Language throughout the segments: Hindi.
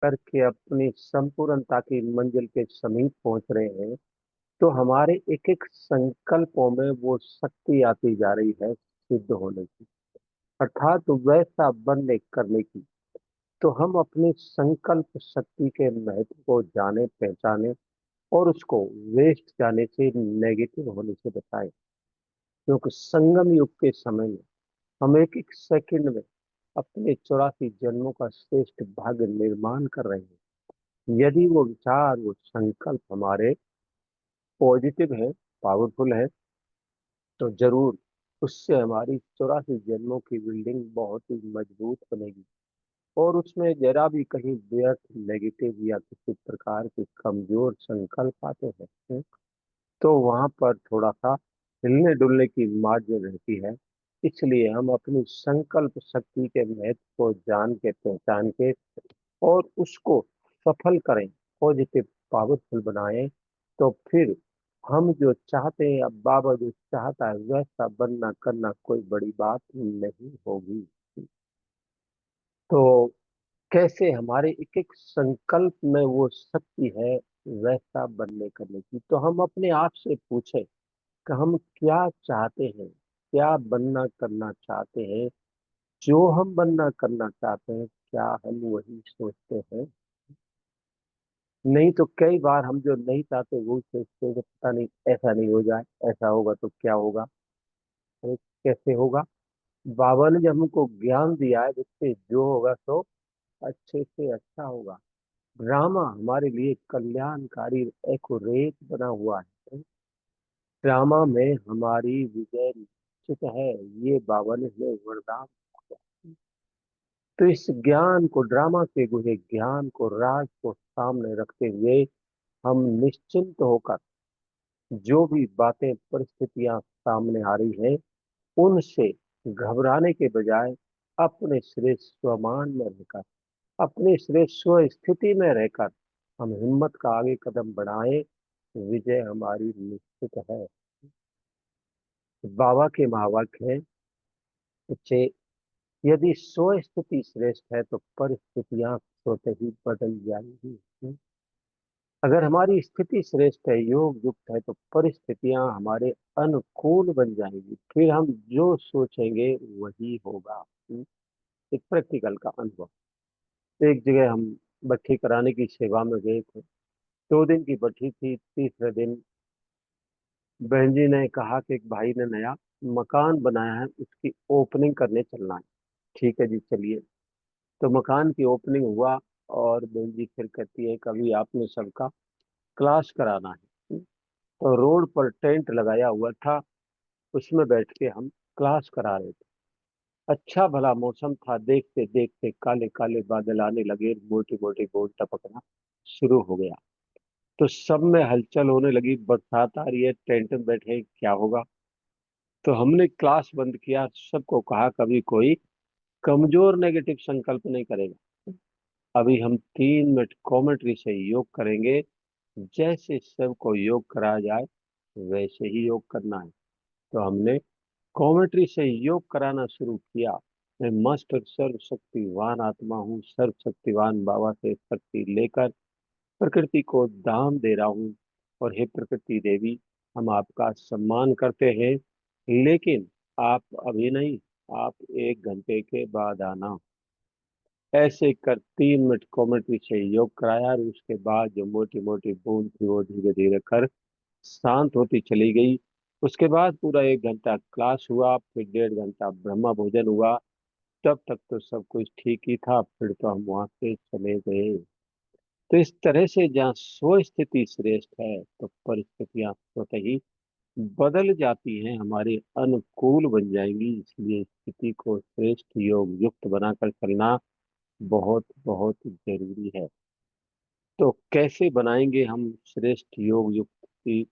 करके अपनी संपूर्णता की मंजिल के समीप पहुंच रहे हैं, तो हमारे एक एक संकल्पों में वो शक्ति आती जा रही है सिद्ध होने की, अर्थात वैसा बनने करने की। तो हम अपनी संकल्प शक्ति के महत्व को जाने पहचाने और उसको वेस्ट जाने से, नेगेटिव होने से बचाएं। क्योंकि संगम युग के समय में हम एक एक सेकंड में अपने 84 जन्मों का श्रेष्ठ भाग्य निर्माण कर रहे हैं। यदि वो विचार, वो संकल्प हमारे पॉजिटिव है, पावरफुल है, तो जरूर उससे हमारी 84 जन्मों की बिल्डिंग बहुत ही मजबूत बनेगी। और उसमें जरा भी कहीं व्यर्थ, नेगेटिव या किसी प्रकार के कमजोर संकल्प आते हैं, तो वहां पर थोड़ा सा हिलने डुलने की मार्जिन रहती है। इसलिए हम अपनी संकल्प शक्ति के महत्व को जान के, पहचान के और उसको सफल करें, पॉजिटिव, पावरफुल बनाएं, तो फिर हम जो चाहते हैं, अब बाबा जो चाहता है वैसा बनना करना कोई बड़ी बात नहीं होगी। तो कैसे हमारे एक एक संकल्प में वो शक्ति है वैसा बनने करने की, तो हम अपने आप से पूछें कि हम क्या चाहते हैं, क्या बनना करना चाहते हैं। जो हम बनना करना चाहते हैं, क्या हम वही सोचते हैं? नहीं तो कई बार हम जो नहीं चाहते वो सोचते हैं कि पता नहीं ऐसा नहीं हो जाए, ऐसा होगा तो क्या होगा, अरे कैसे होगा। बाबा ने जब हमको ज्ञान दिया है, जिससे जो होगा सो अच्छे से अच्छा होगा। ड्रामा हमारे लिए कल्याणकारी एक्यूरेट बना हुआ है। ड्रामा में हमारी विजय निश्चित है, ये बाबा ने हमें वरदान दिया। तो इस ज्ञान को, ड्रामा के गुहे ज्ञान को, राज को सामने रखते हुए हम निश्चिंत होकर जो भी बातें, परिस्थितियां सामने आ रही हैं, उनसे घबराने के बजाय अपने श्रेष्ठ स्वमान में रहकर, अपने श्रेष्ठ स्व स्थिति में रहकर हम हिम्मत का आगे कदम बढ़ाएं। विजय हमारी निश्चित है। बाबा के महावाक्य है, बच्चे, यदि स्व स्थिति श्रेष्ठ है तो परिस्थितियां स्वतः ही बदल जाएंगी। अगर हमारी स्थिति श्रेष्ठ है, योग युक्त है, तो परिस्थितियां हमारे अनुकूल बन जाएंगी। फिर हम जो सोचेंगे वही होगा। एक प्रैक्टिकल का अनुभव। एक जगह हम भट्ठी कराने की सेवा में गए थे। 2 दिन की भट्ठी थी। तीसरे दिन बहन जी ने कहा कि एक भाई ने नया मकान बनाया है, उसकी ओपनिंग करने चलना है। ठीक है जी, चलिए। तो मकान की ओपनिंग हुआ और बहन जी फिर कहती है, कभी आपने सबका क्लास कराना है। तो रोड पर टेंट लगाया हुआ था, उसमें बैठ के हम क्लास करा रहे थे। अच्छा भला मौसम था, देखते देखते काले काले बादल आने लगे, मोटी मोटी बूंद टपकना शुरू हो गया। तो सब में हलचल होने लगी, बरसात आ रही है, टेंट में बैठे हैं, क्या होगा। तो हमने क्लास बंद किया, सबको कहा कभी कोई कमजोर नेगेटिव संकल्प नहीं करेगा। अभी हम 3 मिनट कॉमेंट्री से योग करेंगे। जैसे सबको योग कराया जाए वैसे ही योग करना है। तो हमने कॉमेंट्री से योग कराना शुरू किया। मैं मस्त सर्वशक्तिवान आत्मा हूँ, सर्वशक्तिवान बाबा से शक्ति लेकर प्रकृति को दान दे रहा हूँ। और हे प्रकृति देवी, हम आपका सम्मान करते हैं, लेकिन आप अभी नहीं, आप 1 घंटे के बाद आना। ऐसे कर 3 मिनट कॉमेंट्री से योग कराया, और उसके बाद जो मोटी मोटी बूंद थी वो धीरे धीरे कर शांत होती चली गई। उसके बाद पूरा 1 घंटा क्लास हुआ, फिर 1.5 घंटा ब्रह्मा भोजन हुआ। तब तक तो सब कुछ ठीक ही था, फिर तो हम वहां से चले गए। तो इस तरह से जहाँ स्व स्थिति श्रेष्ठ है, तो परिस्थितियां स्वतः ही बदल जाती हैं, हमारे अनुकूल बन जाएंगी। इसलिए स्थिति को श्रेष्ठ योग युक्त बनाकर चलना बहुत बहुत जरूरी है। तो कैसे बनाएंगे हम श्रेष्ठ योग युक्त की,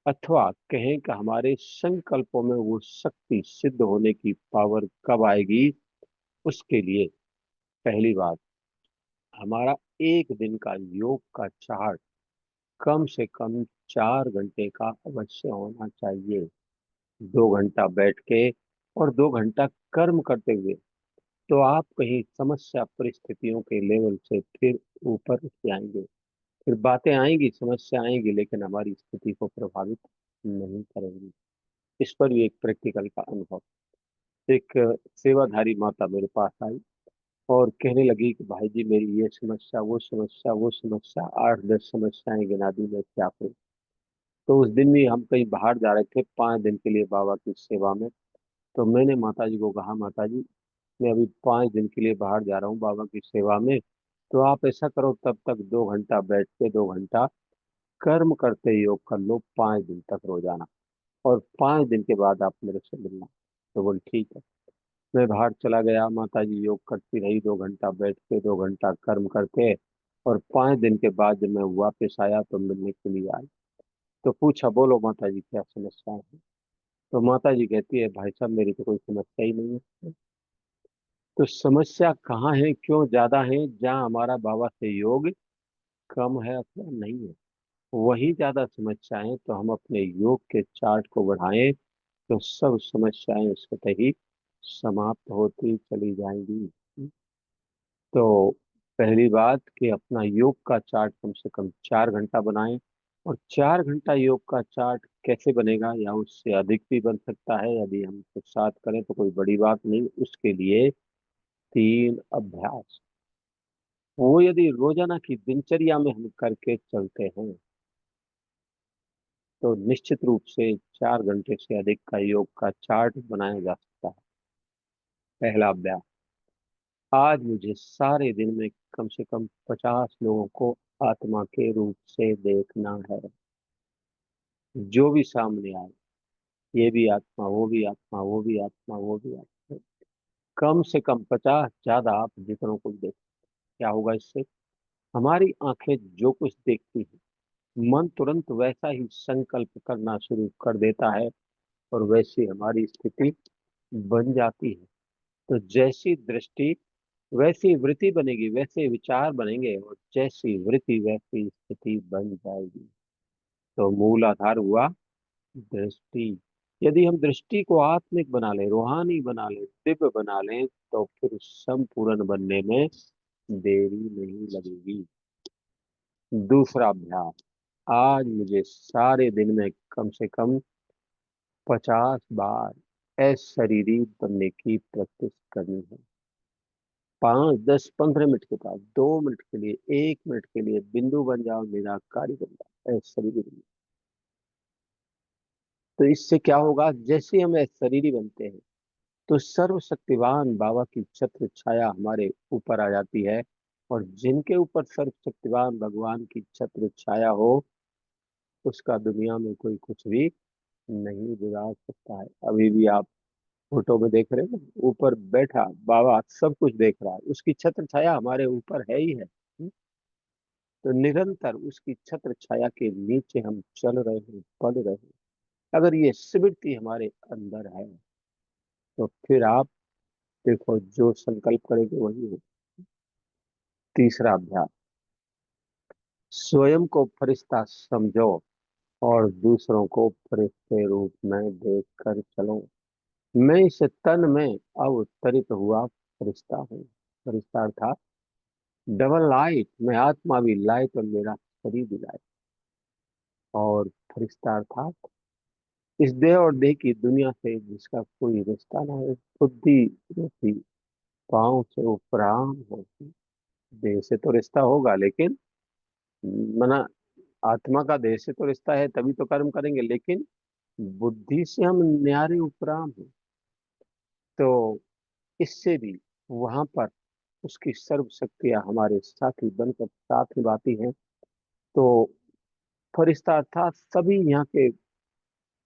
अथवा कहें कि हमारे संकल्पों में वो शक्ति सिद्ध होने की पावर कब आएगी? उसके लिए पहली बात, हमारा एक दिन का योग का चार्ट कम से कम 4 घंटे का अवश्य होना चाहिए। 2 घंटा बैठ के और 2 घंटा कर्म करते हुए। तो आप कहीं समस्या परिस्थितियों के लेवल से फिर ऊपर उठ जाएंगे। फिर बातें आएंगी, समस्या आएंगी, लेकिन हमारी स्थिति को प्रभावित नहीं करेंगी। इस पर भी एक प्रैक्टिकल का अनुभव। एक सेवाधारी माता मेरे पास आई और कहने लगी कि भाई जी, मेरी ये समस्या, वो समस्या, वो समस्या, 8-10 समस्याएं गिना दी, मैं क्या करूं। तो उस दिन भी हम कहीं बाहर जा रहे थे 5 दिन के लिए बाबा की सेवा में। तो मैंने माता जी को कहा, माता जी, मैं अभी 5 दिन के लिए बाहर जा रहा हूँ बाबा की सेवा में। तो आप ऐसा करो, तब तक 2 घंटा बैठ के 2 घंटा कर्म करते योग कर लो, 5 दिन तक रोजाना। और 5 दिन के बाद आप मेरे से मिलना। तो बोल ठीक है। मैं बाहर चला गया, माता जी योग करती रही, 2 घंटा बैठ के 2 घंटा कर्म करके। और 5 दिन के बाद जब मैं वापस आया तो मिलने के लिए आई। तो पूछा, बोलो माता जी, क्या समस्या है। तो माता जी कहती है, भाई साहब, मेरी तो कोई समस्या ही नहीं है। तो समस्या कहाँ है, क्यों ज्यादा है? जहाँ हमारा बाबा से योग कम है अथवा नहीं है, वही ज्यादा समस्याएं। तो हम अपने योग के चार्ट को बढ़ाएं तो सब समस्याएं स्वतः ही समाप्त होती चली जाएंगी। तो पहली बात कि अपना योग का चार्ट कम से कम 4 घंटा बनाएं। और 4 घंटा योग का चार्ट कैसे बनेगा, या उससे अधिक भी बन सकता है, यदि हम कुछ साथ करें तो कोई बड़ी बात नहीं। उसके लिए 3 अभ्यास, वो यदि रोजाना की दिनचर्या में हम करके चलते हैं तो निश्चित रूप से 4 घंटे से अधिक का योग का चार्ट बनाया जा सकता है। पहला अभ्यास, आज मुझे सारे दिन में कम से कम 50 लोगों को आत्मा के रूप से देखना है। जो भी सामने आए, ये भी आत्मा, वो भी आत्मा, वो भी आत्मा, वो भी आत्मा। कम से कम 50, ज्यादा आप जितनों को देख। क्या होगा इससे? हमारी आंखें जो कुछ देखती हैं, मन तुरंत वैसा ही संकल्प करना शुरू कर देता है, और वैसी हमारी स्थिति बन जाती है। तो जैसी दृष्टि वैसी वृत्ति बनेगी, वैसे विचार बनेंगे, और जैसी वृत्ति वैसी स्थिति बन जाएगी। तो मूल आधार हुआ दृष्टि। यदि हम दृष्टि को आत्मिक बना लें, रूहानी बना लें, दिव्य बना लें, तो फिर संपूर्ण बनने में देरी नहीं लगेगी। दूसरा अभ्यास, आज मुझे सारे दिन में कम से कम 50 बार अशरीरी बनने की प्रैक्टिस करनी है। 5, 10, 15 मिनट के बाद, 2 मिनट के लिए, 1 मिनट के लिए बिंदु बन जाओ, निराकारी बन जाओ, अशरीरी बन जाओ। तो इससे क्या होगा, जैसे हम अशरीरी बनते हैं तो सर्वशक्तिवान बाबा की छत्र छाया हमारे ऊपर आ जाती है। और जिनके ऊपर सर्वशक्तिवान भगवान की छत्र छाया हो, उसका दुनिया में कोई कुछ भी नहीं बिगाड़ सकता है। अभी भी आप फोटो में देख रहे हैं, ऊपर बैठा बाबा सब कुछ देख रहा है, उसकी छत्र छाया हमारे ऊपर है ही है। तो निरंतर उसकी छत्र छाया के नीचे हम चल रहे हैं, पल रहे हैं। अगर ये स्मृति हमारे अंदर है तो फिर आप देखो, जो संकल्प करेंगे वही हो। तीसरा अभ्यास, स्वयं को फरिश्ता समझो और दूसरों को फरिश्ते रूप में देख कर चलो। मैं इस तन में अवतरित हुआ फरिश्ता हूँ। फरिश्ता अर्थात डबल लाइट, मैं आत्मा भी लाइट और मेरा शरीर भी लाइट। और फरिश्ता अर्थात इस देह और देह की दुनिया से जिसका कोई रिश्ता ना हो, बुद्धि रहती पाँव से उपराम होती। देह से तो रिश्ता होगा, लेकिन मना, आत्मा का देह से तो रिश्ता है, तभी तो कर्म करेंगे, लेकिन बुद्धि से हम न्यारे उपराम हैं। तो इससे भी वहां पर उसकी सर्व शक्तियां हमारे साथी बनकर साथ निभाती हैं। तो फरिश्ता अर्थात सभी यहाँ के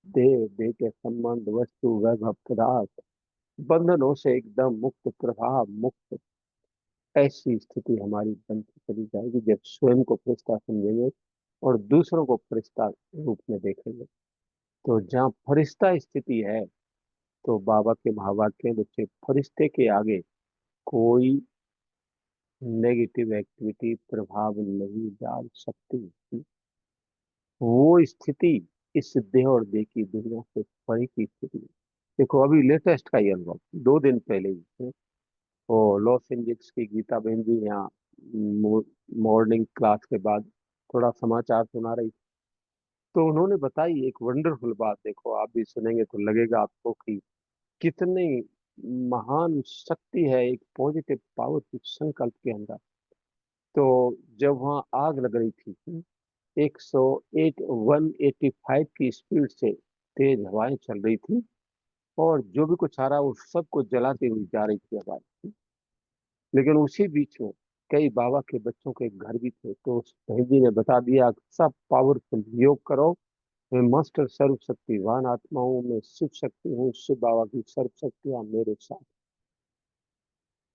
देह, देह के संबंध, वस्तु, वैभव, पदार्थ, बंधनों से एकदम मुक्त, प्रभाव मुक्त, ऐसी स्थिति हमारी बनती चली जाएगी जब स्वयं को फरिश्ता समझेंगे और दूसरों को फरिश्ता रूप में देखेंगे। तो जहाँ फरिश्ता स्थिति है, तो बाबा के महावाक्य में बच्चे, फरिश्ते के आगे कोई नेगेटिव एक्टिविटी प्रभाव नहीं डाल सकती। वो स्थिति इस देह और देह की दुनिया से परे की स्थिति है। देखो, अभी लेटेस्ट का ही अनुभव, 2 दिन पहले ही है। वो लॉस एंजल्स की गीता बहन जी यहाँ मॉर्निंग क्लास के बाद थोड़ा समाचार सुना रही। तो उन्होंने बताई एक वंडरफुल बात, देखो आप भी सुनेंगे तो लगेगा आपको कि कितनी महान शक्ति है एक पॉजिटिव पावरफुल संकल्प के अंदर। तो जब वहां आग लग रही थी, 108 185 की स्पीड से तेज हवाएं चल रही थी, और जो भी कुछ आ रहा वो सबको जलाती हुई जा रही थी हवाएं। लेकिन उसी बीच में कई बाबा के बच्चों के घर भी थे, तो उस बहन जी ने बता दिया सब पावरफुल योग करो, मैं मास्टर सर्व शक्तिवान आत्माओं में शिव शक्ति हूँ, शिव बाबा की सर्व शक्तियां मेरे साथ।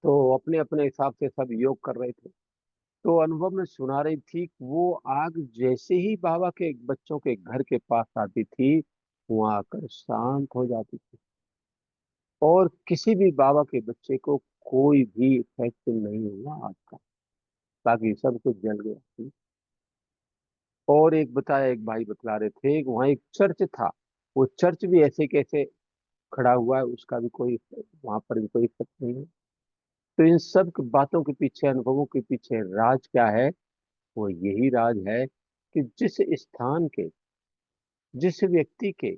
तो अपने अपने हिसाब से सब योग कर रहे थे। तो अनुभव में सुना रही थी कि वो आग जैसे ही बाबा के बच्चों के घर के पास आती थी, वहां आकर शांत हो जाती थी, और किसी भी बाबा के बच्चे को कोई भी इफेक्ट नहीं हुआ आग का, बाकी सब कुछ जल गया। और एक बताया, एक भाई बतला रहे थे कि वहाँ एक चर्च था, वो चर्च भी ऐसे कैसे खड़ा हुआ है, उसका भी कोई वहां पर भी कोई इफेक्ट नहीं है। तो इन सब बातों के पीछे, अनुभवों के पीछे राज क्या है? वो यही राज है कि जिस स्थान के, जिस व्यक्ति के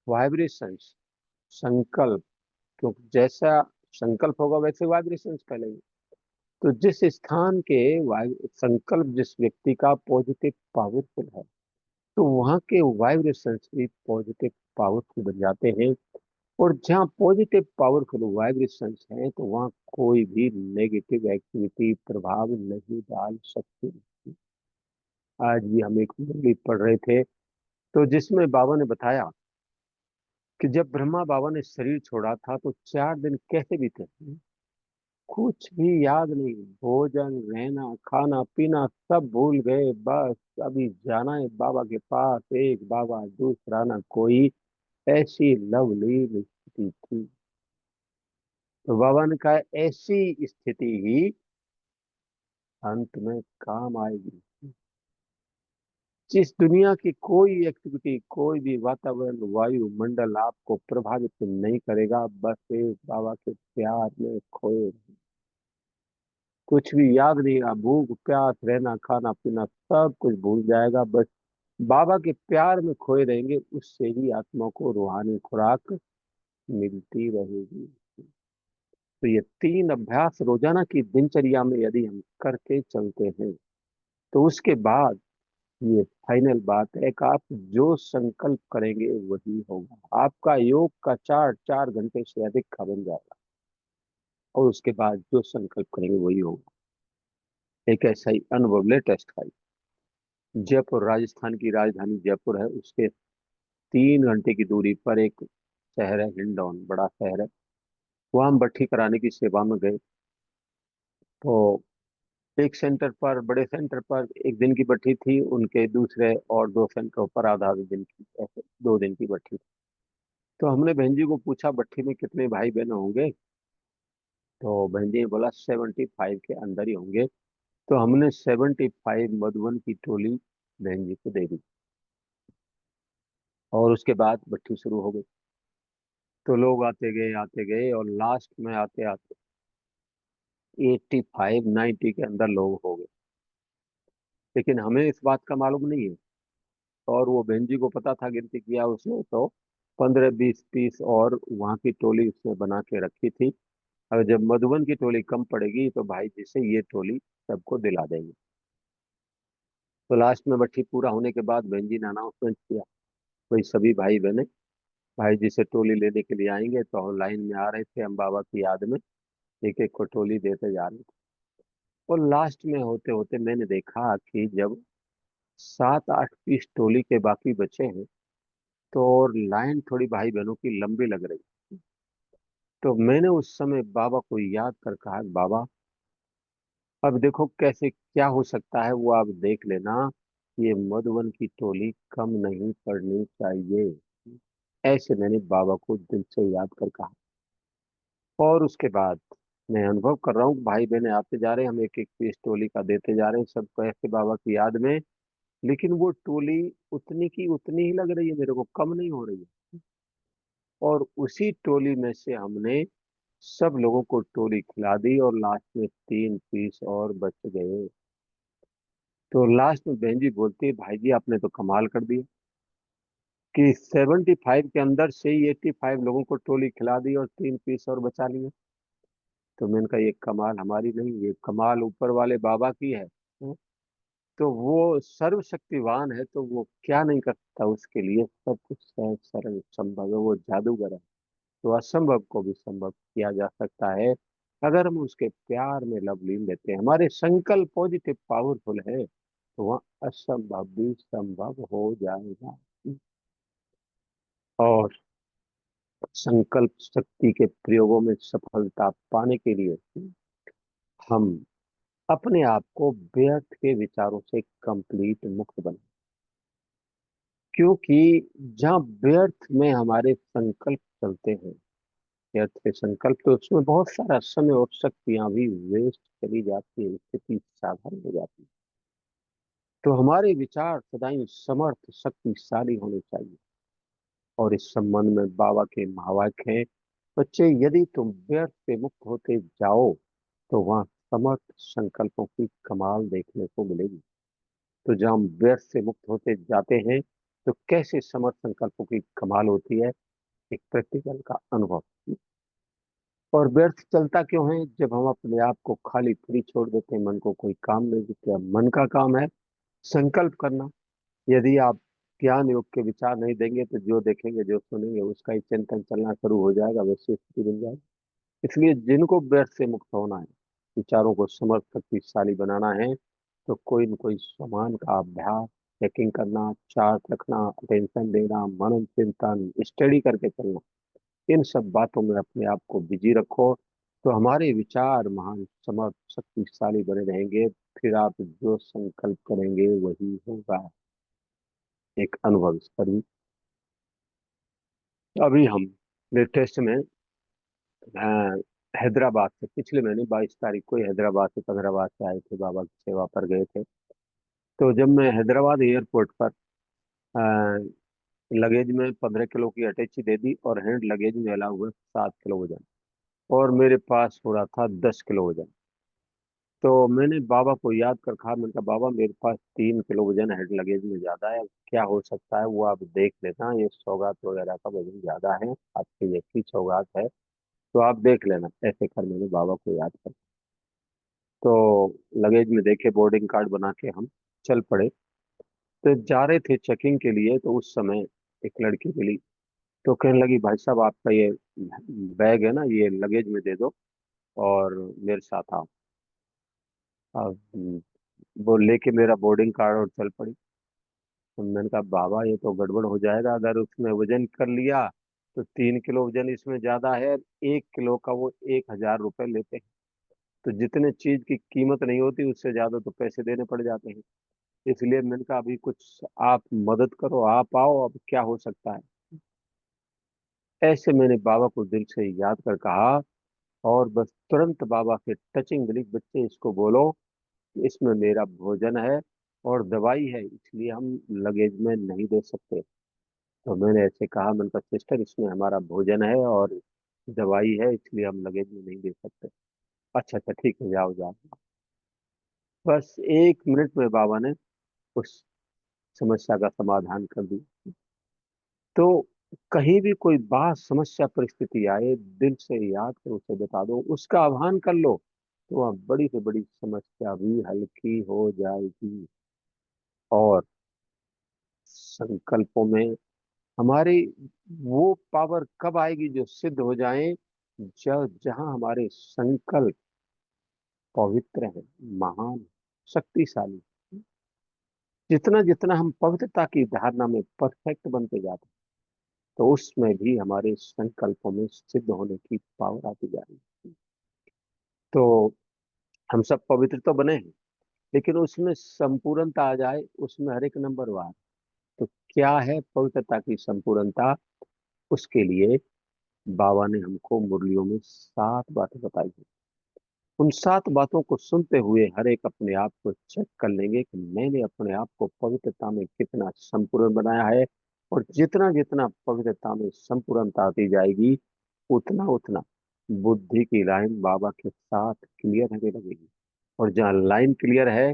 वाइब्रेशंस, संकल्प, क्योंकि जैसा संकल्प होगा वैसे वाइब्रेशंस फैलेंगे। तो जिस स्थान के संकल्प जिस व्यक्ति का पॉजिटिव पावरफुल है, तो वहाँ के वाइब्रेशंस भी पॉजिटिव पावरफुल बन जाते हैं। और जहाँ पॉजिटिव पावरफुल वाइब्रेशंस हैं, तो वहाँ कोई भी नेगेटिव एक्टिविटी प्रभाव नहीं डाल सकती। आज भी हम एक मुरली पढ़ रहे थे, तो जिसमें बाबा ने बताया कि जब ब्रह्मा बाबा ने शरीर छोड़ा था तो 4 दिन कैसे बीते, कुछ भी याद नहीं, भोजन रहना खाना पीना सब भूल गए, बस अभी जाना है बाबा के पास, एक बाबा दूसरा ना कोई, ऐसी लवली स्थिति थी। तो बाबा ने कहा ऐसी स्थिति ही अंत में काम आएगी। जिस दुनिया की कोई एक्टिविटी, कोई भी वातावरण वायु मंडल आपको प्रभावित नहीं करेगा, बस एक बाबा के प्यार में खोए, कुछ भी याद नहीं रहा, भूख प्यास रहना खाना पीना सब कुछ भूल जाएगा, बस बाबा के प्यार में खोए रहेंगे, उससे ही आत्मा को रूहानी खुराक मिलती रहेगी। तो ये 3 अभ्यास रोजाना की दिनचर्या में यदि हम करके चलते हैं, तो उसके बाद ये फाइनल बात है कि आप जो संकल्प करेंगे वही होगा, आपका योग का चार्ट 4 घंटे से अधिक का बन जाएगा, और उसके बाद जो संकल्प करेंगे वही होगा। एक ऐसा ही अनुभव लेटेस्ट का ही, जयपुर राजस्थान की राजधानी जयपुर है, उसके 3 घंटे की दूरी पर एक शहर है हिंडौन, बड़ा शहर है। वहां हम भट्ठी कराने की सेवा में गए। तो एक सेंटर पर, बड़े सेंटर पर 1 दिन की भट्ठी थी, उनके दूसरे और 2 सेंटरों पर आधा आधे दिन की, ऐसे 2 दिन की भट्ठी। तो हमने बहन जी को पूछा भट्ठी में कितने भाई बहन होंगे, तो बहन जी ने बोला 75 के अंदर ही होंगे। तो हमने 75 मधुबन की टोली बहन जी को दे दी, और उसके बाद भट्ठी शुरू हो गई। तो लोग आते गए और लास्ट में आते आते 85 90 के अंदर लोग हो गए। लेकिन हमें इस बात का मालूम नहीं है, और वो बहन जी को पता था, गिनती किया उसने तो 15 20 30 और वहां की टोली उसने बना के रखी थी। अगर जब मधुबन की टोली कम पड़ेगी तो भाई जी से ये टोली सबको दिला देंगे। तो लास्ट में भट्ठी पूरा होने के बाद बहन जी ने अनाउंसमेंट किया, भाई सभी भाई बहने भाई जी से टोली लेने के लिए आएंगे। तो हम लाइन में आ रहे थे, हम बाबा की याद में एक एक को टोली देते जा रहे थे। और लास्ट में होते होते मैंने देखा कि जब 7 8 पीस टोली के बाकी बचे हैं, तो और लाइन थोड़ी भाई बहनों की लंबी लग रही। तो मैंने उस समय बाबा को याद कर कहा, बाबा अब देखो कैसे क्या हो सकता है, वो आप देख लेना, ये मधुबन की टोली कम नहीं पड़नी चाहिए। ऐसे मैंने बाबा को दिल से याद कर कहा। और उसके बाद मैं अनुभव कर रहा हूँ कि भाई बहने आते जा रहे हैं, हम एक एक पीस टोली का देते जा रहे हैं सबको ऐसे बाबा की याद में। लेकिन वो टोली उतनी की उतनी ही लग रही है, मेरे को कम नहीं हो रही है। और उसी टोली में से हमने सब लोगों को टोली खिला दी और लास्ट में 3 पीस और बच गए। तो लास्ट में बहन जी बोलती है, भाई जी आपने तो कमाल कर दिया कि 75 के अंदर से ही 85 लोगों को टोली खिला दी और 3 पीस और बचा लिए। तो मैंने कहा ये कमाल हमारी नहीं, ये कमाल ऊपर वाले बाबा की है। तो वो सर्वशक्तिवान है, तो वो क्या नहीं कर सकता, उसके लिए सब कुछ सहज सरल संभव है, वो जादूगर है। तो असंभव को भी संभव किया जा सकता है अगर हम उसके प्यार में लब लीन लेते हैं। हमारे संकल्प पॉजिटिव पावरफुल है तो वह असंभव भी संभव हो जाएगा। और संकल्प शक्ति के प्रयोगों में सफलता पाने के लिए हम अपने आप को व्यर्थ के विचारों से कंप्लीट मुक्त बना, क्योंकि जहाँ व्यर्थ में हमारे संकल्प चलते हैं, व्यर्थ के संकल्प, तो उसमें बहुत सारा समय और शक्तियां भी वेस्ट चली जाती है, स्थिति साधारण हो जाती है। तो हमारे विचार सदैव समर्थ शक्तिशाली होने चाहिए। और इस संबंध में बाबा के महावाक्य हैं, बच्चे यदि तुम व्यर्थ से मुक्त होते जाओ तो वहां समर्थ संकल्पों की कमाल देखने को मिलेगी। तो जब हम व्यर्थ से मुक्त होते जाते हैं तो कैसे समर्थ संकल्पों की कमाल होती है, एक प्रैक्टिकल का अनुभव। और व्यर्थ चलता क्यों है, जब हम अपने आप को खाली फ्री छोड़ देते हैं, मन को कोई काम नहीं देते। अब मन का काम है संकल्प करना। यदि आप ज्ञान योग के विचार नहीं देंगे तो जो देखेंगे जो सुनेंगे उसका ही चिंतन चलना शुरू हो जाएगा, वैसी स्थिति बन जाएगी। इसलिए जिनको व्यर्थ से मुक्त होना है, विचारों को समर्थ शक्तिशाली बनाना है, तो कोई न कोई समान का अभ्यास, चेकिंग करना, चार्ट रखना, अटेंशन देना, मनन चिंतन, स्टडी करके चलना, इन सब बातों में अपने आप को बिजी रखो। तो हमारे विचार महान समर्थ शक्तिशाली बने रहेंगे। फिर आप जो संकल्प करेंगे वही होगा। एक अनुभव इस पर भी। अभी हम लेटेस्ट में हैदराबाद से पिछले महीने 22 तारीख को ही हैदराबाद से 15 बार से आए थे, बाबा की सेवा पर गए थे। तो जब मैं हैदराबाद एयरपोर्ट पर लगेज में 15 किलो की अटैची दे दी और हैंड लगेज में अलाउ हुआ 7 किलो वजन, और मेरे पास हो रहा था 10 किलो वजन। तो मैंने बाबा को याद कर कहा, मैंने कहा बाबा मेरे पास 3 किलो वजन हेड लगेज में ज्यादा है, क्या हो सकता है वो आप देख लेना, ये सौगात वगैरह का वजन ज्यादा है, आपकी ये की सौगात है, तो आप देख लेना। ऐसे कर मैंने बाबा को याद कर, तो लगेज में देखे, बोर्डिंग कार्ड बना के हम चल पड़े। तो जा रहे थे चेकिंग के लिए, तो उस समय एक लड़की मिली। तो कहने लगी भाई साहब आपका ये बैग है ना, ये लगेज में दे दो और मेरे साथ आओ। अब वो लेके मेरा बोर्डिंग कार्ड और चल पड़ी। तो मैंने कहा बाबा ये तो गड़बड़ हो जाएगा, अगर उसने वजन कर लिया तो 3 किलो वजन इसमें ज्यादा है, 1 किलो का वो 1,000 रुपये लेते हैं। तो जितने चीज की कीमत नहीं होती उससे ज्यादा तो पैसे देने पड़ जाते हैं। इसलिए मैंने कहा अभी कुछ आप मदद करो, आप आओ, अब क्या हो सकता है। ऐसे मैंने बाबा को दिल से याद कर कहा, और बस तुरंत बाबा के टचिंग दिली, बच्चे इसको बोलो इसमें मेरा भोजन है और दवाई है, इसलिए हम लगेज में नहीं दे सकते। तो मैंने ऐसे कहा, मैंने कहा सिस्टर इसमें हमारा भोजन है और दवाई है, इसलिए हम लगेज में नहीं दे सकते। अच्छा अच्छा ठीक है, जाओ जाओ। बस 1 मिनट में बाबा ने उस समस्या का समाधान कर दिया। तो कहीं भी कोई बात समस्या परिस्थिति आए, दिल से याद करो, उसे बता दो, उसका आह्वान कर लो, तो वह बड़ी से बड़ी समस्या भी हल्की हो जाएगी। और संकल्पों में हमारी वो पावर कब आएगी जो सिद्ध हो जाए, जब जहां हमारे संकल्प पवित्र है, महान, शक्तिशाली। जितना जितना हम पवित्रता की धारणा में परफेक्ट बनते जाते हैं, तो उसमें भी हमारे संकल्पों में सिद्ध होने की पावर आती जा रही है। तो हम सब पवित्र तो बने हैं, लेकिन उसमें संपूर्णता आ जाए, उसमें हर एक नंबर वार। तो क्या है पवित्रता की संपूर्णता, उसके लिए बाबा ने हमको मुरलियों में 7 बातें बताई हैं। उन 7 बातों को सुनते हुए हर एक अपने आप को चेक कर लेंगे कि मैंने अपने आप को पवित्रता में कितना संपूर्ण बनाया है। और जितना जितना पवित्रता में संपूर्णता आती जाएगी, उतना उतना बुद्धि की लाइन बाबा के साथ क्लियर रहने लगेगी। और जहाँ लाइन क्लियर है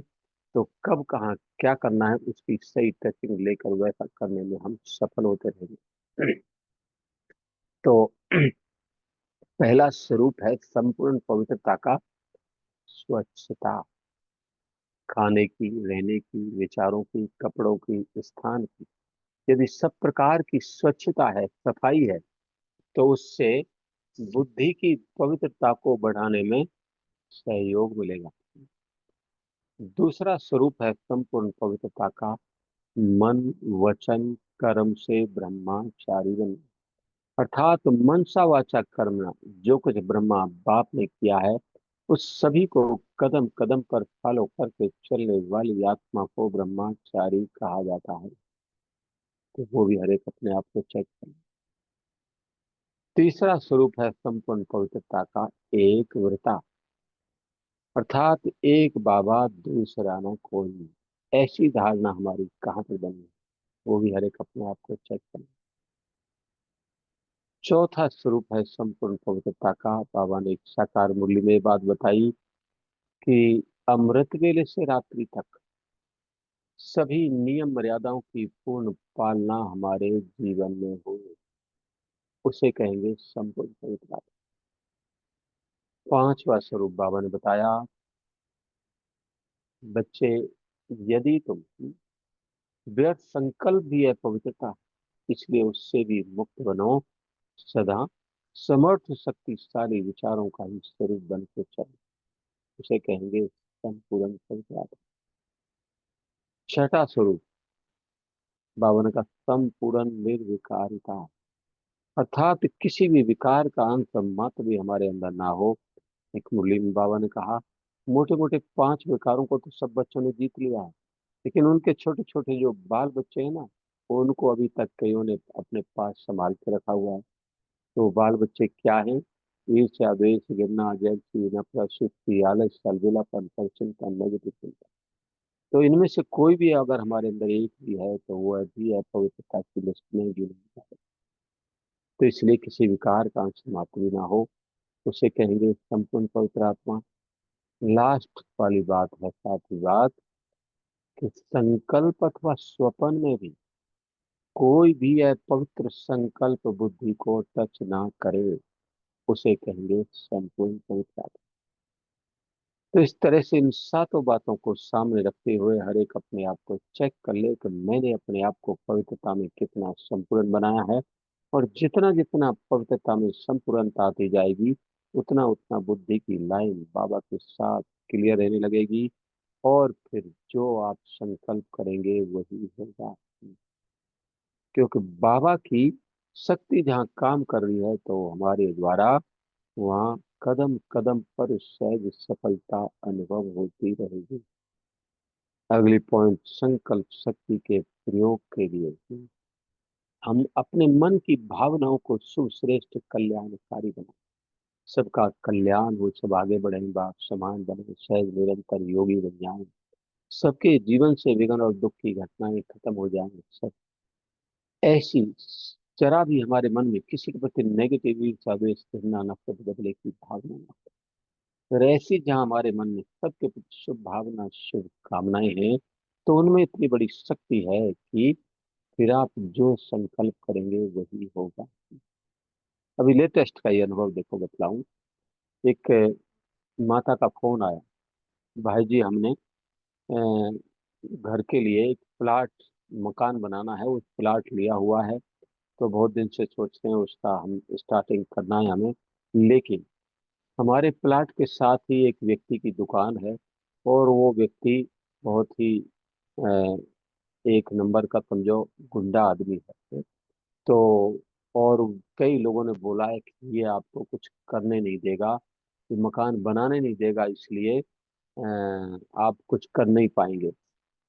तो कब कहाँ क्या करना है उसकी सही टचिंग लेकर वैसा करने में हम सफल होते रहेंगे। तो पहला स्वरूप है संपूर्ण पवित्रता का स्वच्छता। खाने की, रहने की, विचारों की, कपड़ों की, स्थान की, यदि सब प्रकार की स्वच्छता है, सफाई है, तो उससे बुद्धि की पवित्रता को बढ़ाने में सहयोग मिलेगा। दूसरा स्वरूप है संपूर्ण पवित्रता का मन, वचन, कर्म से ब्रह्मचारी बनना। अर्थात मनसा वाचा कर्मणा, जो कुछ ब्रह्मा बाप ने किया है उस सभी को कदम कदम पर फॉलो करके चलने वाली आत्मा को ब्रह्मचारी कहा जाता है। तो वो भी हर एक अपने आप को चेक करें। तीसरा स्वरूप है संपूर्ण पवित्रता का एक व्रता। अर्थात एक बाबा दूसरा न कोई, ऐसी धारणा हमारी कहाँ पर बनी है, वो भी हर एक अपने आप को चेक करें। चौथा स्वरूप है संपूर्ण पवित्रता का, बाबा ने एक साकार मुरली में ये बात बताई कि अमृत वेले से रात्रि तक सभी नियम मर्यादाओं की पूर्ण पालना हमारे जीवन में हो, उसे कहेंगे संपूर्ण पवित्रता। पांचवा स्वरूप बाबा ने बताया, बच्चे, यदि तुम, व्यर्थ संकल्प भी है पवित्रता, इसलिए उससे भी मुक्त बनो। सदा समर्थ शक्तिशाली विचारों का ही स्वरूप बन के चलो, उसे कहेंगे संपूर्ण पवित्रता। छठा स्वरूप बाबा ने का संपूर्ण निर्विकारिता। अर्थात किसी भी विकार का अंश मात्र भी हमारे अंदर ना हो। एक मुरली में बाबा ने कहा, मोटे मोटे 5 विकारों को तो सब बच्चों ने जीत लिया है, लेकिन उनके छोटे छोटे जो बाल बच्चे हैं ना, उनको अभी तक कईयों ने अपने पास संभाल के रखा हुआ है। तो बाल बच्चे क्या हैं? ईर्ष्या, द्वेष, घृणा, जलसी, नफरत, सुस्ती, आलस, अलबेलापन, चिंता, नेगेटिव चिंता। तो इनमें से कोई भी अगर हमारे अंदर एक भी है तो वो भी है पवित्रता की लिस्ट में भी नहीं है। तो इसलिए किसी विकार का अंश मात्र भी ना हो, उसे कहेंगे संपूर्ण पवित्र आत्मा। लास्ट वाली बात है, सातवीं बात, कि संकल्प अथवा स्वप्न में भी कोई भी पवित्र संकल्प बुद्धि को टच ना करे, उसे कहेंगे संपूर्ण पवित्र आत्मा। तो इस तरह से इन सातों बातों को सामने रखते हुए हर एक अपने आप को चेक कर ले कि मैंने अपने आप को पवित्रता में कितना संपूर्ण बनाया है। और जितना जितना पवित्रता में संपूर्णता आती जाएगी, उतना उतना बुद्धि की लाइन बाबा के साथ क्लियर रहने लगेगी। और फिर जो आप संकल्प करेंगे वही होगा, क्योंकि बाबा की शक्ति जहाँ काम कर रही है तो हमारे द्वारा वहाँ कदम कदम पर सहज सफलता अनुभव होती रहेगी। अगली पॉइंट, संकल्प शक्ति के प्रयोग के लिए हम अपने मन की भावनाओं को शुभ श्रेष्ठ कल्याणकारी बनाए। सबका कल्याण हो, सब आगे बढ़े, बाप समान बने, सहज निरंतर योगी बन जाए, सबके जीवन से विघ्न और दुख की घटनाएं खत्म हो जाए। सब ऐसी जरा भी हमारे मन में किसी के प्रति नेगेटिव ईर्ष्या, द्वेष, घृणा, नफरत, बदले की भावना ना हो। फिर ऐसी जहां हमारे मन में सबके प्रति शुभ भावना, शुभ कामनाएं हैं, तो उनमें इतनी बड़ी शक्ति है कि फिर आप जो संकल्प करेंगे वही होगा। अभी लेटेस्ट का ये अनुभव देखो, बतलाऊं। एक माता का फोन आया, भाई जी हमने घर के लिए एक प्लाट, मकान बनाना है, उस प्लाट लिया हुआ है, तो बहुत दिन से सोचते हैं उसका हम स्टार्टिंग करना है हमें। लेकिन हमारे प्लाट के साथ ही एक व्यक्ति की दुकान है, और वो व्यक्ति बहुत ही अ, एक नंबर का समझो गुंडा आदमी है। तो और कई लोगों ने बोला है कि ये आपको कुछ करने नहीं देगा, ये मकान बनाने नहीं देगा, इसलिए आप कुछ कर नहीं पाएंगे।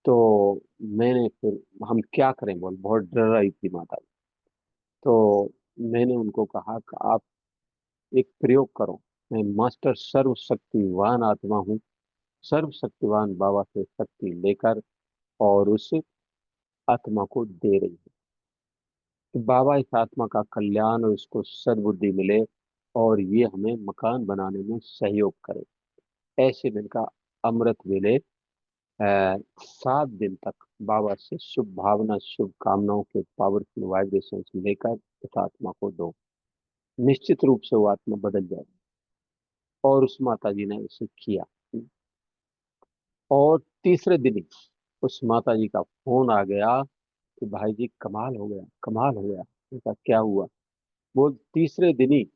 तो मैंने फिर, हम क्या करें, बोल बहुत डर रही थी माता। तो मैंने उनको कहा कि आप एक प्रयोग करो, मैं मास्टर सर्वशक्तिवान आत्मा हूँ, सर्वशक्तिवान बाबा से शक्ति लेकर और उस आत्मा को दे रही है कि बाबा इस आत्मा का कल्याण और इसको सद्बुद्धि मिले, और ये हमें मकान बनाने में सहयोग करे। ऐसे दिन का अमृत वेले 7 दिन तक बाबा से शुभ भावना शुभ कामनाओं के पावरफुल वाइब्रेशन लेकर उस आत्मा को दो। निश्चित रूप से वो आत्मा बदल जाएगी। और उस माता जी ने इसे किया। और तीसरे दिन ही उस माता जी का फोन आ गया कि भाई जी कमाल हो गया, कमाल हो गया। उनका क्या हुआ? वो तीसरे दिन ही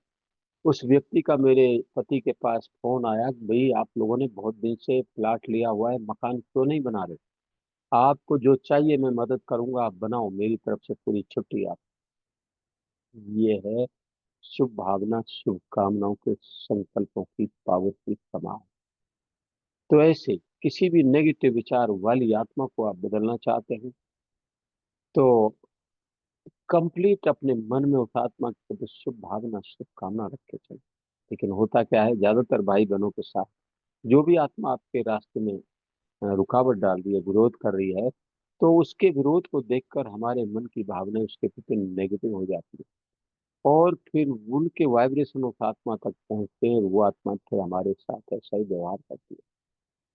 उस व्यक्ति का मेरे पति के पास फोन आया कि भाई आप लोगों ने बहुत दिन से प्लाट लिया हुआ है, मकान क्यों नहीं बना रहे? आपको जो चाहिए मैं मदद करूंगा, आप बनाओ, मेरी तरफ से पूरी छुट्टी आप। ये है शुभ भावना शुभ कामनाओं के संकल्पों की पावरफुल कमाल। तो ऐसे किसी भी नेगेटिव विचार वाली आत्मा को आप बदलना चाहते हैं तो कंप्लीट अपने मन में उस आत्मा के प्रति शुभ भावना शुभ कामना रख के चले। लेकिन होता क्या है, ज्यादातर भाई बहनों के साथ जो भी आत्मा आपके रास्ते में रुकावट डाल रही है, विरोध कर रही है, तो उसके विरोध को देखकर हमारे मन की भावनाएं उसके प्रति नेगेटिव हो जाती है। और फिर उनके वाइब्रेशन उस आत्मा तक पहुंचते हैं और वो आत्मा फिर हमारे साथ ऐसा ही व्यवहार करती है।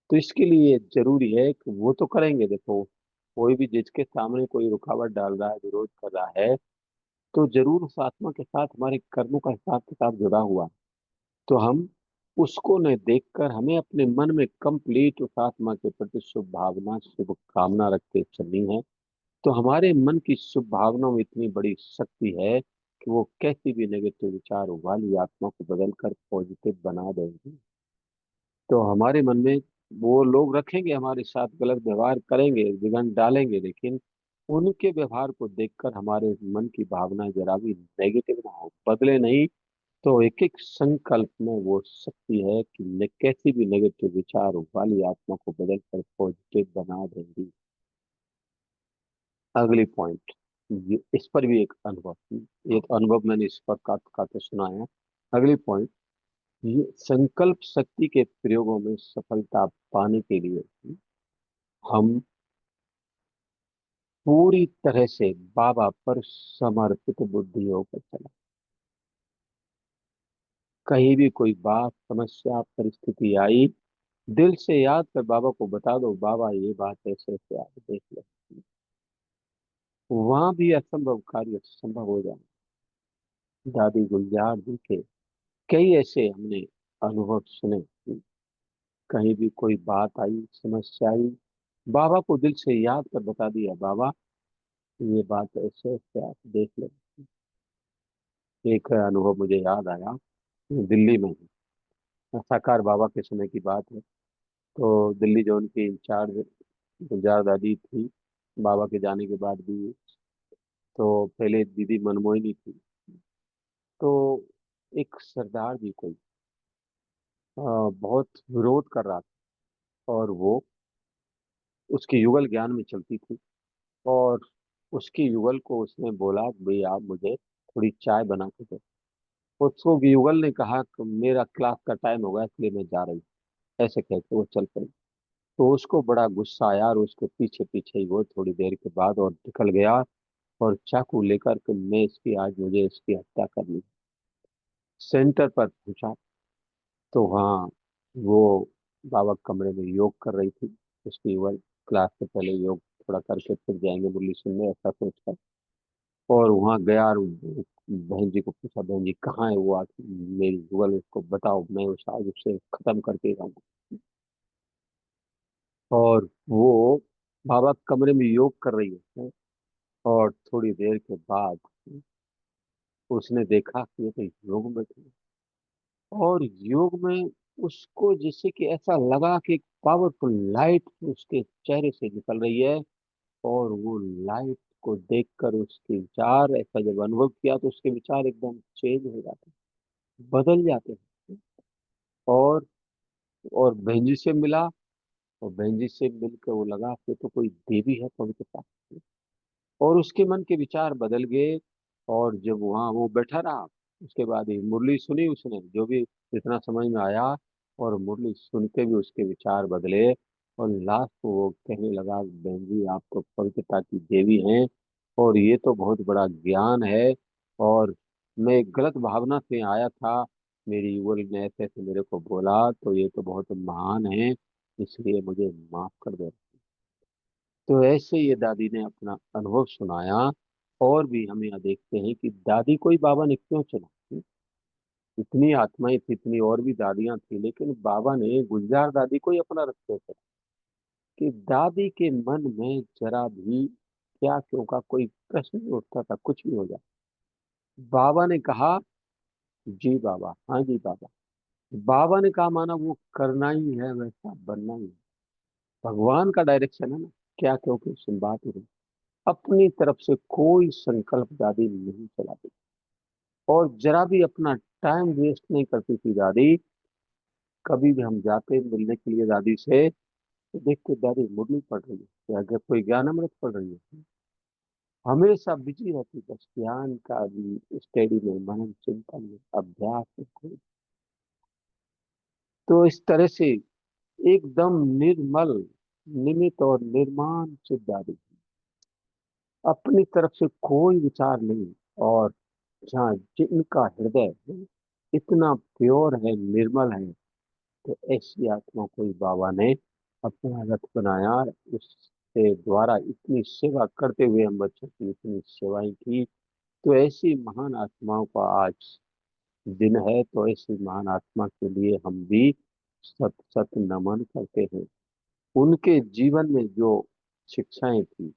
तो इसके लिए जरूरी है कि वो तो करेंगे, देखो कोई भी जिसके सामने कोई रुकावट डाल रहा है, विरोध कर रहा है, तो जरूर उस आत्मा के साथ हमारे कर्मों का हिसाब किताब जुड़ा हुआ है। तो हम उसको न देखकर हमें अपने मन में कंप्लीट उस आत्मा के प्रति शुभ भावना शुभ कामना रख के चलनी है। तो हमारे मन की शुभ भावनाओं में इतनी बड़ी शक्ति है कि वो कैसी भी नेगेटिव विचार वाली आत्मा को बदल कर पॉजिटिव बना देंगी। तो हमारे मन में वो लोग रखेंगे, हमारे साथ गलत व्यवहार करेंगे, विघन डालेंगे, लेकिन उनके व्यवहार को देखकर हमारे मन की भावना जरा भी नेगेटिव ना हो, बदले नहीं। तो एक एक संकल्प में वो शक्ति है कि कैसी भी नेगेटिव विचार वाली आत्मा को बदल कर पॉजिटिव बना देंगी। अगली पॉइंट, इस पर भी एक अनुभव, एक अनुभव मैंने इस पर का तो सुना है। अगली पॉइंट, ये संकल्प शक्ति के प्रयोगों में सफलता पाने के लिए हम पूरी तरह से बाबा पर समर्पित बुद्धि होकर चला। कहीं भी कोई बात समस्या परिस्थिति आई, दिल से याद कर बाबा को बता दो, बाबा ये बात ऐसे ऐसे आप देख लो। वहां भी असंभव कार्य संभव हो जाए। दादी गुलजार जी के कई ऐसे हमने अनुभव सुने। कहीं भी कोई बात आई समस्या आई, बाबा को दिल से याद कर बता दिया, बाबा ये बात ऐसे ऐसे आप देख लो। एक अनुभव मुझे याद आया, दिल्ली में ही साकार बाबा के समय की बात है। तो दिल्ली जो उनकी इंचार्ज गुलजार दादी थी, बाबा के जाने के बाद भी, तो पहले दीदी मनमोहिनी थी। तो एक सरदार जी कोई बहुत विरोध कर रहा था, और वो उसके युगल ज्ञान में चलती थी। और उसकी युगल को उसने बोला कि भाई आप मुझे थोड़ी चाय बना के दो। उसको युगल ने कहा कि मेरा क्लास का टाइम होगा इसलिए मैं जा रही हूँ। ऐसे कहते वो चल पड़ी। तो उसको बड़ा गुस्सा आया और उसके पीछे पीछे ही वो थोड़ी देर के बाद और निकल गया, और चाकू लेकर के मैं इसकी आज मुझे इसकी हत्या करनी है। सेंटर पर पहुंचा तो वहाँ वो बाबा कमरे में योग कर रही थी। उसकी युगल क्लास से पहले योग थोड़ा करके फिर जाएंगे मुरली सुनने, ऐसा सोचकर। और वहाँ गया और बहन जी को पूछा, बहन जी कहाँ है वो आके मेरी युगल, उसको बताओ, मैं उस आज उससे खत्म करके रहूंगा। और वो बाबा कमरे में योग कर रही है। और थोड़ी देर के बाद उसने देखा कि ये तो योग में थी। और योग में उसको जैसे कि ऐसा लगा कि एक पावरफुल लाइट उसके चेहरे से निकल रही है। और वो लाइट को देखकर उसके विचार, ऐसा जब अनुभव किया तो उसके विचार एकदम चेंज हो जाते हैं, बदल जाते हैं। और और बहन जी से मिला, और बहन जी से मिलकर वो लगा कि तो कोई देवी है पवित्र पास। और उसके मन के विचार बदल गए। और जब वहाँ वो बैठा रहा, उसके बाद ही मुरली सुनी उसने, जो भी जितना समझ में आया, और मुरली सुन के भी उसके विचार बदले। और लास्ट को वो कहने लगा, बहन जी आप तो पवित्रता की देवी हैं, और ये तो बहुत बड़ा ज्ञान है। और मैं एक गलत भावना से आया था, मेरी युगल ने ऐसे ऐसे मेरे को बोला, तो ये तो बहुत महान है, इसलिए मुझे माफ कर दो। तो ऐसे ये दादी ने अपना अनुभव सुनाया। और भी हम यहाँ देखते हैं कि दादी को ही बाबा ने क्यों चुना। इतनी आत्माएं थी, इतनी और भी दादियां थी, लेकिन बाबा ने गुलजार दादी को ही अपना रखते थे कि दादी के मन में जरा भी क्या क्यों का कोई प्रश्न नहीं उठता था, कुछ भी हो जाए। बाबा ने कहा जी बाबा, हाँ जी बाबा। बाबा ने कहा माना वो करना ही है, वैसा बनना ही है। भगवान का डायरेक्शन है ना, क्या क्योंकि सुन बात ही नहीं। अपनी तरफ से कोई संकल्प दादी नहीं चलाती, और जरा भी अपना टाइम वेस्ट नहीं करती थी दादी। कभी भी हम जाते मिलने के लिए दादी से, तो देख के दादी मुरली पढ़ रही है या अगर कोई ज्ञान अमृत पढ़ रही है, हमेशा बिजी रहती, बस ज्ञान का भी स्टडी में, मनन चिंतन में, अभ्यास में तो इस तरह से एकदम निर्मल, निमित और निर्माण चित्त दादी, अपनी तरफ से कोई विचार नहीं। और जहाँ जिनका हृदय इतना प्योर है, निर्मल है, तो ऐसी आत्मा को ही बाबा ने अपना रथ बनाया। उसके द्वारा इतनी सेवा करते हुए हम बच्चों की इतनी सेवाएं की। तो ऐसी महान आत्माओं का आज दिन है, तो ऐसी महान आत्मा के लिए हम भी सत सत नमन करते हैं। उनके जीवन में जो शिक्षाएं थी,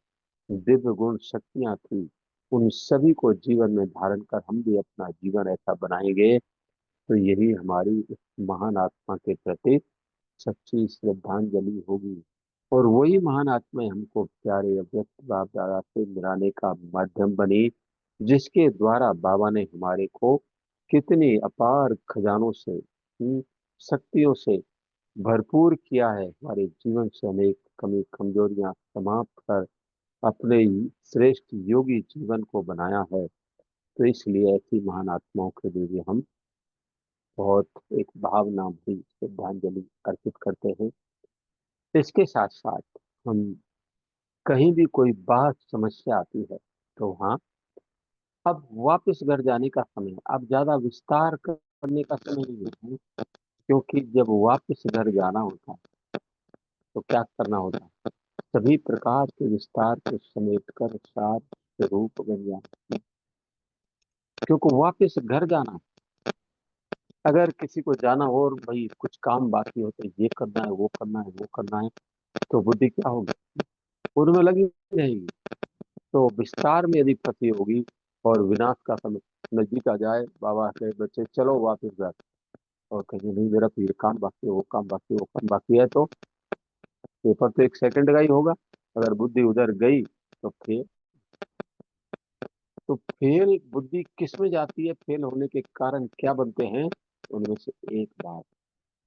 दिव्य गुण शक्तियां थी, उन सभी को जीवन में धारण कर हम भी अपना जीवन ऐसा बनाएंगे, तो यही हमारी उस महान आत्मा के प्रति सच्ची श्रद्धांजलि होगी। और वही महान आत्माएं हमको प्यारे अव्यक्त बाप दादा से मिलाने का माध्यम बनी, जिसके द्वारा बाबा ने हमारे को कितनी अपार खजानों से, शक्तियों से भरपूर किया है। हमारे जीवन से अनेक कमी कमजोरियां समाप्त कर अपने श्रेष्ठ योगी जीवन को बनाया है। तो इसलिए ऐसी महान आत्माओं के लिए भी हम बहुत एक भावना भरी श्रद्धांजलि अर्पित करते हैं। इसके साथ साथ हम कहीं भी कोई बात समस्या आती है, तो हाँ, अब वापस घर जाने का समय है, अब ज्यादा विस्तार करने का समय नहीं है। क्योंकि जब वापस घर जाना होता है, तो क्या करना होता है, सभी प्रकार के विस्तार को समेट कर सार स्वरूप बन जाना। क्योंकि वापस घर जाना, अगर किसी को जाना हो और भाई कुछ काम बाकी होते, ये करना है, वो करना है, वो करना है, तो बुद्धि क्या होगी, उनमें लगी रहेगी। तो विस्तार में यदि फंसी होगी और विनाश का समय नजदीक आ जाए, बाबा के बच्चे चलो वापस घर, और कहीं नहीं मेरा तो ये काम बाकी है, वो काम बाकी है, वो काम बाकी है, तो पेपर तो एक सेकंड का ही होगा। अगर बुद्धि उधर गई तो फेल। तो फेल बुद्धि किस में जाती है, फेल होने के कारण क्या बनते हैं, उनमें से एक बात,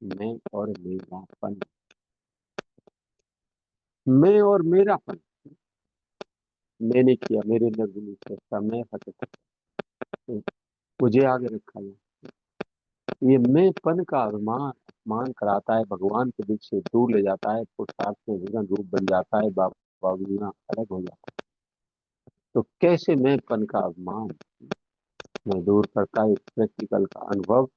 मैं और मेरापन। मैं और मेरापन, मैंने किया, मेरे नजर ऐसा, मैं हटता, मुझे आगे रखा गया। ये मैंपन का अभिमान मान कराता है, भगवान के बीच से दूर ले जाता है, पुरुषार्थ में विघ्न रूप बन जाता है, बाबा बिना अलग हो जाता है। तो कैसे मैंपन का अभिमान में दूर करता है, इस प्रैक्टिकल का अनुभव।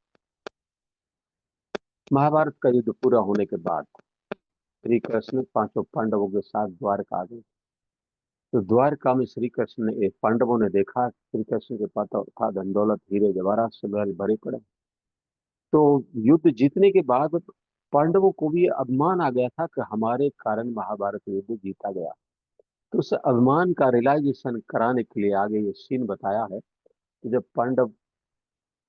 महाभारत का युद्ध पूरा होने के बाद श्री कृष्ण पांचों पांडवों के साथ द्वारका आ गए। तो द्वारका में श्री कृष्ण ने, पांडवों ने देखा श्री कृष्ण के पास था धन दौलत हीरे जवाहरात से महल भरे पड़े। तो युद्ध जीतने के बाद पांडवों को भी अभिमान आ गया था कि हमारे कारण महाभारत युद्ध जीता गया। तो उस अभिमान का रियलाइजेशन कराने के लिए आगे ये सीन बताया है कि जब पांडव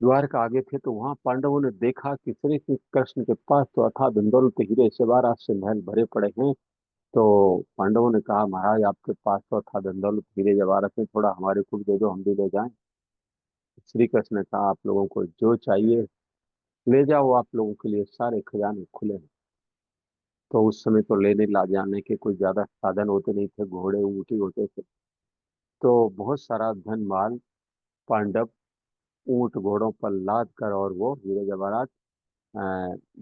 द्वारका आगे थे, तो वहां पांडवों ने देखा कि श्री कृष्ण के पास तो अथाह धन दौलत हीरे जवाहरात से महल भरे पड़े हैं। तो पांडवों ने कहा महाराज आपके पास तो अथाह धन दौलत हीरे जवाहरात है, थोड़ा हमारे को भी दे दो, हम भी ले जाएं। श्री कृष्ण ने कहा आप लोगों को जो चाहिए ले जाओ, आप लोगों के लिए सारे खजाने खुले हैं। तो उस समय तो लेने ला जाने के कोई ज्यादा साधन होते नहीं थे, घोड़े ऊंट ही होते थे। तो बहुत सारा धन माल पांडव ऊंट घोड़ों पर लाद कर और वो हीरे जवाहरात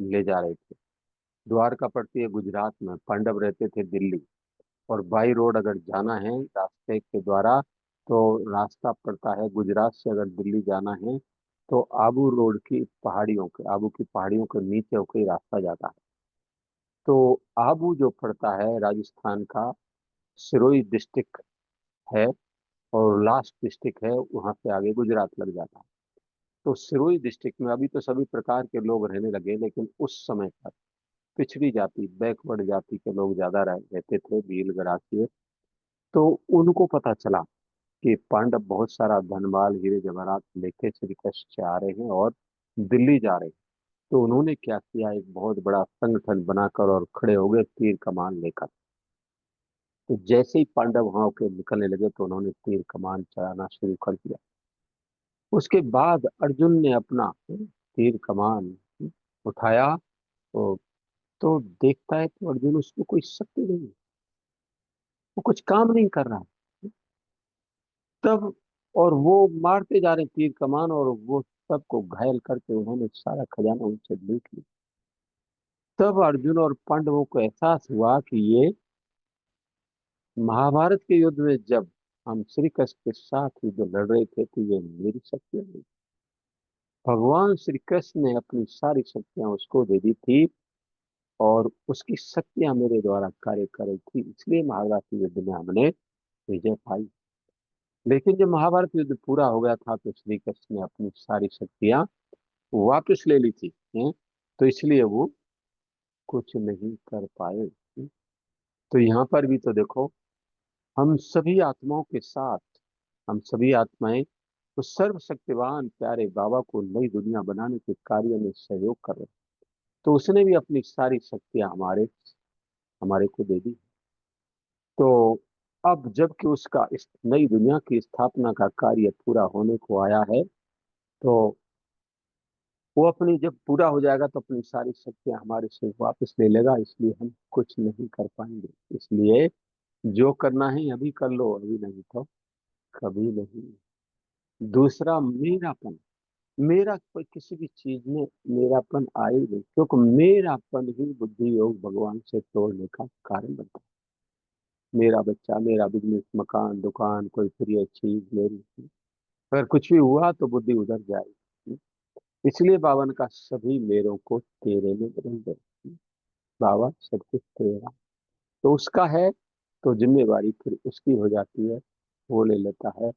ले जा रहे थे। द्वारका पड़ती है गुजरात में, पांडव रहते थे दिल्ली। और बाई रोड अगर जाना है रास्ते के द्वारा, तो रास्ता पड़ता है गुजरात से, अगर दिल्ली जाना है तो आबू रोड की पहाड़ियों के, आबू की पहाड़ियों के नीचे होकर ही रास्ता जाता है। तो आबू जो पड़ता है राजस्थान का सिरोही डिस्ट्रिक्ट है, और लास्ट डिस्ट्रिक्ट है, वहां से आगे गुजरात लग जाता है। तो सिरोही डिस्ट्रिक्ट में अभी तो सभी प्रकार के लोग रहने लगे, लेकिन उस समय पर पिछड़ी जाति, बैकवर्ड जाति के लोग ज्यादा रहते थे, भील गरासिए। तो उनको पता चला कि पांडव बहुत सारा धनवाल हीरे जवाहरात लेके श्री कृष्ण से आ रहे हैं और दिल्ली जा रहे हैं। तो उन्होंने क्या किया, एक बहुत बड़ा संगठन बनाकर और खड़े हो गए तीर कमान लेकर। तो जैसे ही पांडव वहां के निकलने लगे तो उन्होंने तीर कमान चलाना शुरू कर दिया। उसके बाद अर्जुन ने अपना तीर कमान उठाया, तो देखता है तो अर्जुन, उसमें कोई शक्ति नहीं है, वो कुछ काम नहीं कर रहा है। तब और वो मारते जा रहे हैं तीर कमान, और वो सबको घायल करके उन्होंने सारा खजाना उनसे लूट लिया। तब अर्जुन और पांडवों को एहसास हुआ कि ये महाभारत के युद्ध में जब हम श्री कृष्ण के साथ युद्ध लड़ रहे थे तो ये मेरी शक्तियां नहीं, भगवान श्री कृष्ण ने अपनी सारी शक्तियां उसको दे दी थी, और उसकी शक्तियां मेरे द्वारा कार्य कर रही थी, इसलिए महाभारत के युद्ध में हमने विजय पाई। लेकिन जब महाभारत युद्ध पूरा हो गया था तो श्री कृष्ण ने अपनी सारी शक्तियां वापस ले ली थी, हैं? तो इसलिए वो कुछ नहीं कर पाए। तो यहाँ पर भी तो देखो, हम सभी आत्माओं के साथ, हम सभी आत्माएं उस सर्वशक्तिवान प्यारे बाबा को नई दुनिया बनाने के कार्य में सहयोग कर रहे हैं। तो उसने भी अपनी सारी शक्तियां हमारे हमारे को दे दी। तो अब जबकि उसका इस नई दुनिया की स्थापना का कार्य पूरा होने को आया है, तो वो अपनी जब पूरा हो जाएगा तो अपनी सारी शक्तियां हमारे से वापस ले लेगा, इसलिए हम कुछ नहीं कर पाएंगे। इसलिए जो करना है अभी कर लो, अभी नहीं तो कभी नहीं। दूसरा, मेरापन, मेरा कोई किसी भी चीज में मेरापन आए ही नहीं, क्योंकि मेरापन ही बुद्धि योग भगवान से तोड़ने का कारण बनता है। मेरा बच्चा, मेरा बिजनेस, मकान, दुकान, कोई प्रिय चीज मेरी, अगर कुछ भी हुआ तो बुद्धि उधर जाएगी। इसलिए बाबा ने कहा सभी मेरों को तेरे में बदल दे। बाबा सब कुछ तेरा, तो उसका है, तो जिम्मेवारी फिर उसकी हो जाती है, वो ले लेता है,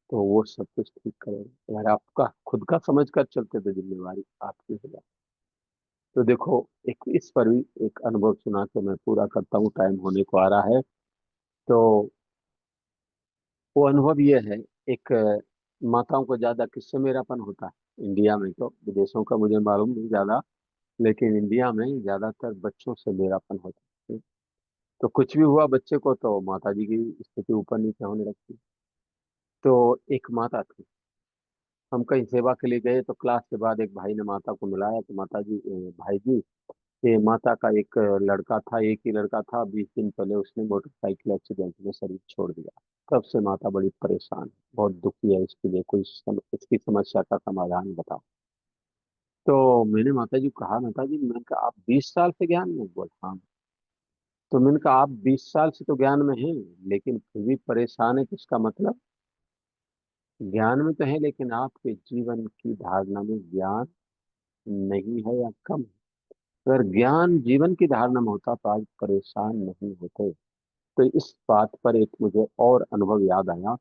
तो वो सब कुछ ठीक करेगा। अगर आपका खुद का समझ कर चलते तो जिम्मेवारी आपकी हो जाती। तो देखो, एक इस पर भी एक अनुभव सुना के मैं पूरा करता हूँ, टाइम होने को आ रहा है। तो वो अनुभव ये है, एक माताओं को ज्यादा किससे मेरापन होता है इंडिया में, तो विदेशों का मुझे मालूम नहीं ज्यादा, लेकिन इंडिया में ज्यादातर बच्चों से मेरापन होता है। तो कुछ भी हुआ बच्चे को तो माता जी की स्थिति ऊपर नीचे होने लगती। तो एक माता थी, हम कहीं सेवा के लिए गए तो क्लास के बाद एक भाई ने माता को मिलाया कि माता जी, भाई जी, ये माता का एक लड़का था, एक ही लड़का था, 20 दिन पहले उसने मोटरसाइकिल एक्सीडेंट में शरीर छोड़ दिया। तब से माता बड़ी परेशान है, बहुत दुखी है, इसके लिए कोई इसकी समस्या का समाधान बताओ। तो मैंने माता जी को कहा, माता जी, मैंने कहा आप 20 साल से ज्ञान में? बोल हाँ। तो मैंने कहा आप 20 साल से तो ज्ञान में हैं, लेकिन फिर भी परेशान है, किसका मतलब? ज्ञान में तो है लेकिन आपके जीवन की धारणा में ज्ञान नहीं है या कम है। अगर ज्ञान जीवन की धारणा में होता तो आज परेशान नहीं होते। तो इस बात पर एक मुझे और अनुभव याद आया।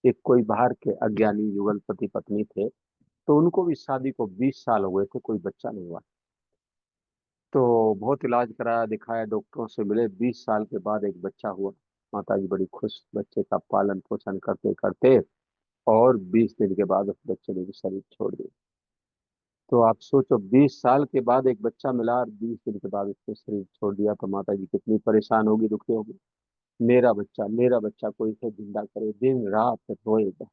एक कोई बाहर के अज्ञानी युगल पति पत्नी थे, तो उनको भी शादी को 20 साल हो गए थे, कोई बच्चा नहीं हुआ। तो बहुत इलाज कराया, दिखाया, डॉक्टरों से मिले, 20 साल के बाद एक बच्चा हुआ। माता जी बड़ी खुश, बच्चे का पालन पोषण करते करते, और 20 दिन के बाद उस बच्चे ने भी शरीर छोड़ दिया। तो आप सोचो, 20 साल के बाद एक बच्चा मिला और 20 दिन के बाद उसने शरीर छोड़ दिया, तो माता जी कितनी परेशान होगी, दुखी होगी। मेरा बच्चा, मेरा बच्चा, कोई इसे जिंदा करे, दिन रात रोएगा।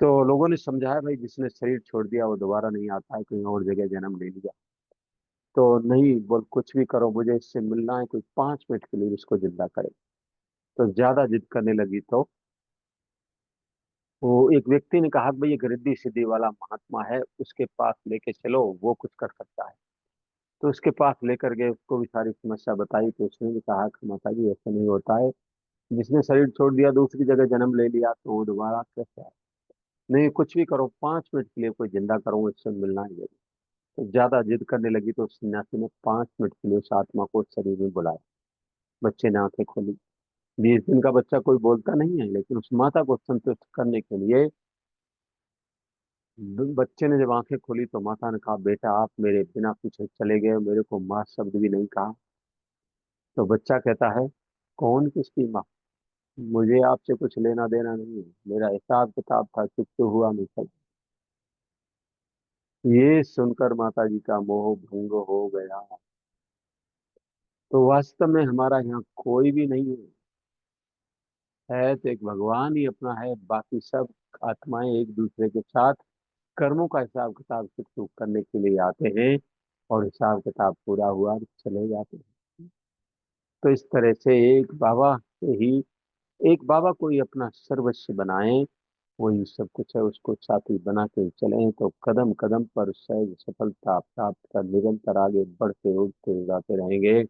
तो लोगों ने समझाया, भाई जिसने शरीर छोड़ दिया वो दोबारा नहीं आता है, कहीं और जगह जन्म ले लिया। तो नहीं, बोल कुछ भी करो, मुझे इससे मिलना है, कोई 5 मिनट के लिए इसको जिंदा करे। तो ज्यादा जिद करने लगी, तो वो एक व्यक्ति ने कहा कि भाई एक रिद्धि सिद्धि वाला महात्मा है, उसके पास लेके चलो, वो कुछ कर सकता है। तो उसके पास लेकर गए, उसको भी सारी समस्या बताई, तो उसने भी कहा कि माता जी ऐसा नहीं होता है, जिसने शरीर छोड़ दिया, दूसरी जगह जन्म ले लिया, तो वो दोबारा कैसे आए? नहीं, कुछ भी करो, 5 मिनट के लिए कोई जिंदा करो, इससे मिलना ही है। तो ज्यादा जिद करने लगी तो उस सन्यासी ने 5 मिनट के लिए उस आत्मा को उस शरीर में बुलाया। बच्चे ने आंखें खोली। 20 दिन का बच्चा कोई बोलता नहीं है, लेकिन उस माता को संतुष्ट करने के लिए बच्चे ने जब आंखें खोली तो माता ने कहा, बेटा आप मेरे बिना पूछे चले गए, मेरे को माँ शब्द भी नहीं कहा। तो बच्चा कहता है, कौन किसकी माँ? मुझे आपसे कुछ लेना देना नहीं है, मेरा हिसाब किताब था, चुप हुआ नहीं चला। ये सुनकर माता जी का मोह भंग हो गया। तो वास्तव में हमारा यहाँ कोई भी नहीं है तो एक भगवान ही अपना है, बाकी सब आत्माएं एक दूसरे के साथ कर्मों का हिसाब किताब सुख सुख करने के लिए आते हैं, और हिसाब किताब पूरा हुआ तो चले जाते हैं। तो इस तरह से एक बाबा से ही, एक बाबा को ही अपना सर्वस्व बनाएं, वही सब कुछ है, उसको साथी बना के चलें, तो कदम कदम पर सहज सफलता प्राप्त कर निरंतर आगे बढ़ते उड़ते जाते रहेंगे,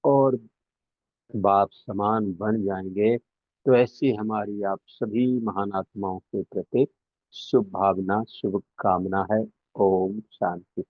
और बाप समान बन जाएंगे। तो ऐसी हमारी आप सभी महान आत्माओं के प्रति शुभ भावना, शुभ कामना है। ओम शांति।